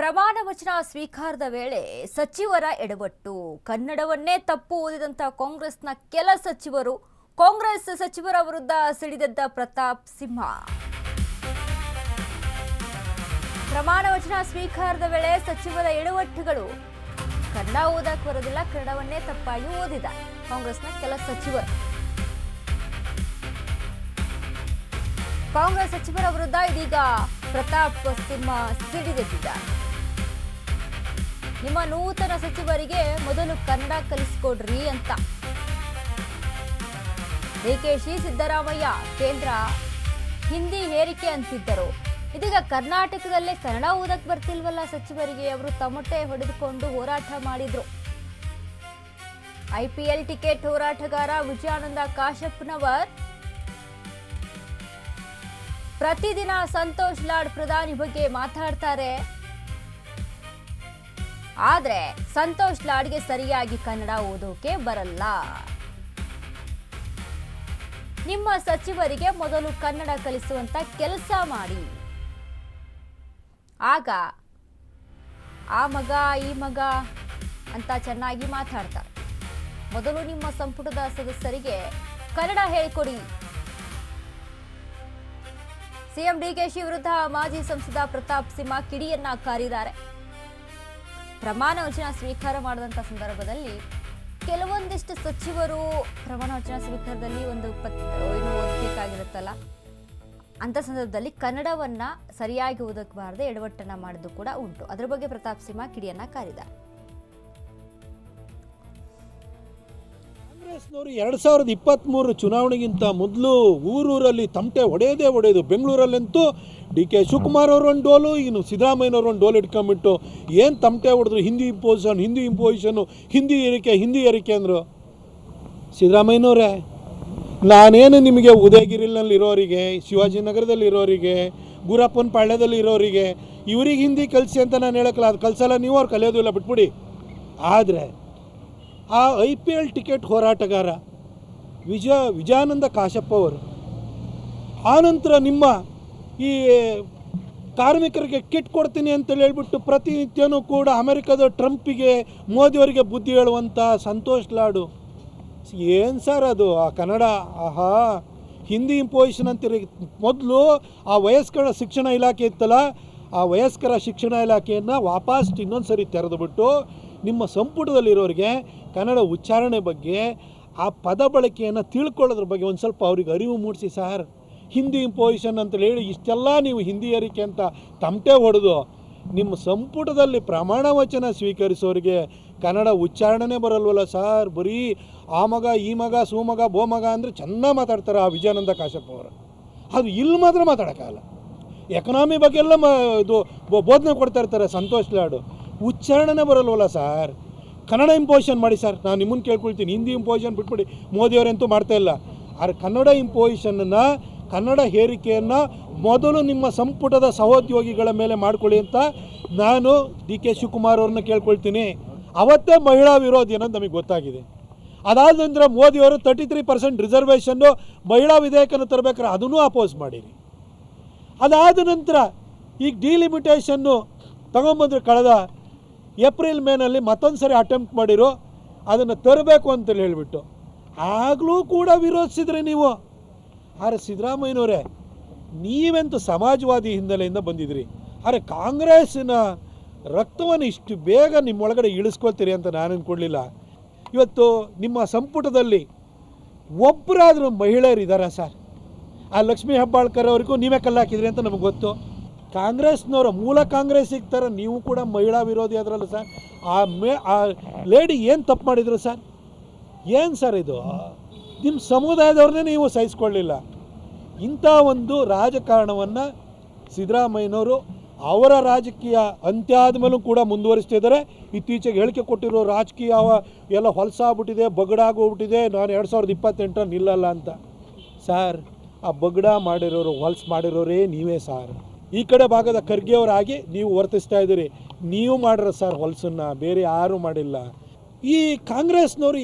ಪ್ರಮಾಣ ವಚನ ಸ್ವೀಕಾರದ ವೇಳೆ ಸಚಿವರ ಎಡವಟ್ಟು ಕನ್ನಡವನ್ನೇ ತಪ್ಪು ಓದಿದಂತ ಕಾಂಗ್ರೆಸ್ನ ಕೆಲ ಸಚಿವರು ಕಾಂಗ್ರೆಸ್ ಸಚಿವರ ವಿರುದ್ಧ ಸಿಡಿದೆದ್ದ ಪ್ರತಾಪ್ ಸಿಂಹ. ಪ್ರಮಾಣ ವಚನ ಸ್ವೀಕಾರದ ವೇಳೆ ಸಚಿವರ ಎಡವಟ್ಟುಗಳು ಕನ್ನಡ ಓದಕ್ಕೆ ಬರೋದಿಲ್ಲ, ಕನ್ನಡವನ್ನೇ ತಪ್ಪಾಗಿ ಓದಿದ ಕಾಂಗ್ರೆಸ್ನ ಕೆಲ ಸಚಿವರು. ಕಾಂಗ್ರೆಸ್ ಸಚಿವರ ವಿರುದ್ಧ ಇದೀಗ ಪ್ರತಾಪ್ ಸಿಂಹ ಸಿಡಿದೆದ್ದಿದ್ದಾರೆ. ನಿಮ್ಮ ನೂತನ ಸಚಿವರಿಗೆ ಮೊದಲು ಕನ್ನಡ ಕಲಿಸಿಕೊಡ್ರಿ ಅಂತ. ಡಿಕೆಶಿ ಸಿದ್ದರಾಮಯ್ಯ ಕೇಂದ್ರ ಹಿಂದಿ ಹೇರಿಕೆ ಅಂತಿದ್ದರು. ಇದೀಗ ಕರ್ನಾಟಕದಲ್ಲೇ ಕನ್ನಡ ಓದಕ್ ಬರ್ತಿಲ್ವಲ್ಲ ಸಚಿವರಿಗೆ, ಅವರು ತಮಟೆ ಹೊಡೆದುಕೊಂಡು ಹೋರಾಟ ಮಾಡಿದ್ರು. ಐಪಿಎಲ್ ಟಿಕೆಟ್ ಹೋರಾಟಗಾರ ವಿಜಯಾನಂದ ಕಾಶಪ್ಪನವರ್ ಪ್ರತಿದಿನ ಸಂತೋಷ್ ಲಾಡ್ ಪ್ರಧಾನಿ ಬಗ್ಗೆ ಮಾತಾಡ್ತಾರೆ. ಆದ್ರೆ ಸಂತೋಷ್ ಲಾಡ್ಗೆ ಸರಿಯಾಗಿ ಕನ್ನಡ ಓದೋಕೆ ಬರಲ್ಲ. ನಿಮ್ಮ ಸಚಿವರಿಗೆ ಮೊದಲು ಕನ್ನಡ ಕಲಿಸುವಂತ ಕೆಲಸ ಮಾಡಿ, ಆಗ ಆ ಮಗ ಈ ಮಗ ಅಂತ ಚೆನ್ನಾಗಿ ಮಾತಾಡ್ತಾರೆ. ಮೊದಲು ನಿಮ್ಮ ಸಂಪುಟದ ಸದಸ್ಯರಿಗೆ ಕನ್ನಡ ಹೇಳಿಕೊಡಿ. ಸಿಎಂ ಡಿಕೆಶಿ ವಿರುದ್ಧ ಮಾಜಿ ಸಂಸದ ಪ್ರತಾಪ್ ಸಿಂಹ ಕಿಡಿಯನ್ನ ಕಾರಿದ್ದಾರೆ. ಪ್ರಮಾಣ ವಚನ ಸ್ವೀಕಾರ ಮಾಡಿದಂಥ ಸಂದರ್ಭದಲ್ಲಿ ಕೆಲವೊಂದಿಷ್ಟು ಸಚಿವರು ಪ್ರಮಾಣ ವಚನ ಸ್ವೀಕಾರದಲ್ಲಿ ಓದಬೇಕಾಗಿರುತ್ತಲ್ಲ, ಅಂತ ಸಂದರ್ಭದಲ್ಲಿ ಕನ್ನಡವನ್ನ ಸರಿಯಾಗಿ ಓದಕಬಾರದೆ ಎಡವಟ್ಟನ್ನ ಮಾಡಿದ್ದು ಕೂಡ ಉಂಟು. ಅದರ ಬಗ್ಗೆ ಪ್ರತಾಪ್ ಸಿಂಹ ಕಿಡಿಯನ್ನ ಕಾರಿದ್ದಾರೆ. ಕಾಂಗ್ರೆಸ್ನವರು 2023 ಚುನಾವಣೆಗಿಂತ ಮೊದಲು ಊರೂರಲ್ಲಿ ತಮಟೆ ಹೊಡೆಯೋದು. ಬೆಂಗಳೂರಲ್ಲಂತೂ ಡಿ ಕೆ ಶಿವಕುಮಾರ್ ಅವರು ಒಂದು ಡೋಲು, ಇನ್ನು ಸಿದ್ದರಾಮಯ್ಯನವರು ಒಂದು ಡೋಲ್ ಇಟ್ಕೊಂಡ್ಬಿಟ್ಟು ಏನು ತಮಟೆ ಹೊಡೆದ್ರು. ಹಿಂದಿ ಇಂಪೋಸಿಷನ್ನು ಹಿಂದಿ ಏರಿಕೆ ಅಂದರು. ಸಿದ್ದರಾಮಯ್ಯನವರೇ, ನಾನೇನು ನಿಮಗೆ ಉದಯಗಿರಿನಲ್ಲಿರೋರಿಗೆ, ಶಿವಾಜಿನಗರದಲ್ಲಿರೋರಿಗೆ, ಗುರಪ್ಪನ ಪಾಳ್ಯದಲ್ಲಿ ಇರೋರಿಗೆ ಇವ್ರಿಗೆ ಹಿಂದಿ ಕಲಿಸಿ ಅಂತ ನಾನು ಹೇಳೋಕ್ಕಲ್ಲ. ಅದು ಕಲಿಸಲ್ಲ, ನೀವು ಅವ್ರು ಕಲಿಯೋದು ಇಲ್ಲ, ಬಿಟ್ಬಿಡಿ. ಆದರೆ ಆ IPL ಟಿಕೆಟ್ ಹೋರಾಟಗಾರ ವಿಜಯಾನಂದ ಕಾಶಪ್ಪ ಅವರು ಆನಂತರ ನಿಮ್ಮ ಈ ಕಾರ್ಮಿಕರಿಗೆ ಕಿಟ್ ಕೊಡ್ತೀನಿ ಅಂತೇಳಿ ಹೇಳ್ಬಿಟ್ಟು ಪ್ರತಿನಿತ್ಯನೂ ಕೂಡ ಅಮೆರಿಕದ ಟ್ರಂಪಿಗೆ ಮೋದಿಯವರಿಗೆ ಬುದ್ಧಿ ಹೇಳುವಂಥ ಸಂತೋಷ್ ಲಾಡು ಏನು ಸರ್ ಅದು? ಆ ಕನ್ನಡ ಹಿಂದಿ ಇಂಪೋಸಿಷನ್ ಅಂತೀರಿ. ಮೊದಲು ಆ ವಯಸ್ಕರ ಶಿಕ್ಷಣ ಇಲಾಖೆ ಇತ್ತಲ್ಲ, ಆ ವಯಸ್ಕರ ಶಿಕ್ಷಣ ಇಲಾಖೆಯನ್ನು ವಾಪಸ್ ಇನ್ನೊಂದು ಸರಿ ತೆರೆದುಬಿಟ್ಟು ನಿಮ್ಮ ಸಂಪುಟದಲ್ಲಿರೋರಿಗೆ ಕನ್ನಡ ಉಚ್ಚಾರಣೆ ಬಗ್ಗೆ, ಆ ಪದ ಬಳಕೆಯನ್ನು ತಿಳ್ಕೊಳ್ಳೋದ್ರ ಬಗ್ಗೆ ಒಂದು ಸ್ವಲ್ಪ ಅವ್ರಿಗೆ ಅರಿವು ಮೂಡಿಸಿ ಸರ್. ಹಿಂದಿ ಇಂಪೋಸಿಷನ್ ಅಂತೇಳಿ ಹೇಳಿ ಇಷ್ಟೆಲ್ಲ ನೀವು ಹಿಂದಿ ಏರಿಕೆ ಅಂತ ತಮಟೆ ಹೊಡೆದು ನಿಮ್ಮ ಸಂಪುಟದಲ್ಲಿ ಪ್ರಮಾಣ ವಚನ ಸ್ವೀಕರಿಸೋರಿಗೆ ಕನ್ನಡ ಉಚ್ಚಾರಣೆ ಬರಲ್ವಲ್ಲ ಸರ್. ಬರೀ ಆ ಮಗ ಈ ಮಗ ಸೂಮಗ ಬೋಮಗ ಅಂದರೆ ಚೆನ್ನಾಗಿ ಮಾತಾಡ್ತಾರೆ ಆ ವಿಜಯಾನಂದ ಕಾಶಪ್ಪ ಅವರು. ಅದು ಇಲ್ಲಿ ಮಾತ್ರ ಮಾತಾಡೋಕ್ಕಾಗಲ್ಲ. ಎಕನಾಮಿ ಬಗ್ಗೆ ಎಲ್ಲ ಇದು ಬೋಧನೆ ಕೊಡ್ತಾ ಇರ್ತಾರೆ ಸಂತೋಷ್ ಲಾಡು. ಉಚ್ಚಾರಣೆ ಬರಲ್ವಲ್ಲ ಸರ್. ಕನ್ನಡ ಇಂಪೋಸಿಷನ್ ಮಾಡಿ ಸರ್, ನಾನು ನಿಮ್ಮನ್ನು ಕೇಳ್ಕೊಳ್ತೀನಿ. ಹಿಂದಿ ಇಂಪೋಸಿಷನ್ ಬಿಟ್ಬಿಡಿ, ಮೋದಿಯವರಂತೂ ಮಾಡ್ತಾಯಿಲ್ಲ. ಆದರೆ ಕನ್ನಡ ಇಂಪೋಸಿಷನನ್ನು, ಕನ್ನಡ ಹೇರಿಕೆಯನ್ನು ಮೊದಲು ನಿಮ್ಮ ಸಂಪುಟದ ಸಹೋದ್ಯೋಗಿಗಳ ಮೇಲೆ ಮಾಡ್ಕೊಳ್ಳಿ ಅಂತ ನಾನು ಡಿ ಕೆ ಶಿವಕುಮಾರ್ ಅವ್ರನ್ನ ಕೇಳ್ಕೊಳ್ತೀನಿ. ಅವತ್ತೇ ಮಹಿಳಾ ವಿರೋಧಿ ಅನ್ನೋದು ನಮಗೆ ಗೊತ್ತಾಗಿದೆ. ಅದಾದ ನಂತರ ಮೋದಿಯವರು 33% ರಿಸರ್ವೇಷನ್ನು ಮಹಿಳಾ ವಿಧೇಯಕನ ತರಬೇಕಾದ್ರೆ ಅದನ್ನು ಅಪೋಸ್ ಮಾಡಿರಿ. ಅದಾದ ನಂತರ ಈಗ ಡಿಲಿಮಿಟೇಷನ್ನು ತಗೊಂಬಂದ್ರೆ ಕಳೆದ ಏಪ್ರಿಲ್ ಮೇನಲ್ಲಿ ಮತ್ತೊಂದು ಸರಿ ಅಟೆಂಪ್ಟ್ ಮಾಡಿರೋ ಅದನ್ನು ತರಬೇಕು ಅಂತೇಳಿ ಹೇಳಿಬಿಟ್ಟು ಆಗಲೂ ಕೂಡ ವಿರೋಧಿಸಿದ್ರೆ ನೀವು. ಆದರೆ ಸಿದ್ದರಾಮಯ್ಯನವರೇ, ನೀವೆಂತೂ ಸಮಾಜವಾದಿ ಹಿನ್ನೆಲೆಯಿಂದ ಬಂದಿದ್ರಿ. ಆದರೆ ಕಾಂಗ್ರೆಸ್ಸಿನ ರಕ್ತವನ್ನು ಇಷ್ಟು ಬೇಗ ನಿಮ್ಮೊಳಗಡೆ ಇಳಿಸ್ಕೊಳ್ತೀರಿ ಅಂತ ನಾನು ಅಂದ್ಕೊಳ್ಳಿಲ್ಲ. ಇವತ್ತು ನಿಮ್ಮ ಸಂಪುಟದಲ್ಲಿ ಒಬ್ಬರಾದರೂ ಮಹಿಳೆಯರು ಇದ್ದಾರಾ ಸರ್? ಆ ಲಕ್ಷ್ಮೀ ಹೆಬ್ಬಾಳ್ಕರ್ ಅವರಿಗೂ ನೀವೇ ಕಲ್ಲಾಕಿದ್ರಿ ಅಂತ ನಮಗೆ ಗೊತ್ತು. ಕಾಂಗ್ರೆಸ್ನವರು ಮೂಲ ಕಾಂಗ್ರೆಸ್ಸಿಗೆ ಥರ ನೀವು ಕೂಡ ಮಹಿಳಾ ವಿರೋಧಿ ಆದ್ರಲ್ಲ ಸರ್. ಆ ಲೇಡಿ ಏನು ತಪ್ಪು ಮಾಡಿದ್ರು ಸರ್? ಏನು ಸರ್ ಇದು? ನಿಮ್ಮ ಸಮುದಾಯದವ್ರನ್ನೇ ನೀವು ಸಹಿಸ್ಕೊಳ್ಳಿಲ್ಲ. ಇಂಥ ಒಂದು ರಾಜಕಾರಣವನ್ನು ಸಿದ್ದರಾಮಯ್ಯನವರು ಅವರ ರಾಜಕೀಯ ಅಂತ್ಯ ಆದಮೇಲೂ ಕೂಡ ಮುಂದುವರಿಸ್ತಿದ್ದಾರೆ. ಇತ್ತೀಚೆಗೆ ಹೇಳಿಕೆ ಕೊಟ್ಟಿರೋ ರಾಜಕೀಯ ಎಲ್ಲ ಹೊಲಸಾಗ್ಬಿಟ್ಟಿದೆ, ಬಗಡಾಗೋಗ್ಬಿಟ್ಟಿದೆ, ನಾನು 2028 ನಿಲ್ಲಲ್ಲ ಅಂತ. ಸರ್, ಆ ಬಗಡ ಮಾಡಿರೋರು, ಹೊಲ್ಸ್ ಮಾಡಿರೋರೇ ನೀವೇ ಸರ್. ಈ ಕಡೆ ಭಾಗದ ಖರ್ಗೆಯವರಾಗಿ ನೀವು ವರ್ತಿಸ್ತಾ ಇದ್ದೀರಿ. ನೀವು ಮಾಡ್ರ ಸರ್ ಹೊಲಸನ್ನು, ಬೇರೆ ಯಾರೂ ಮಾಡಿಲ್ಲ. ಈ ಕಾಂಗ್ರೆಸ್ನವರು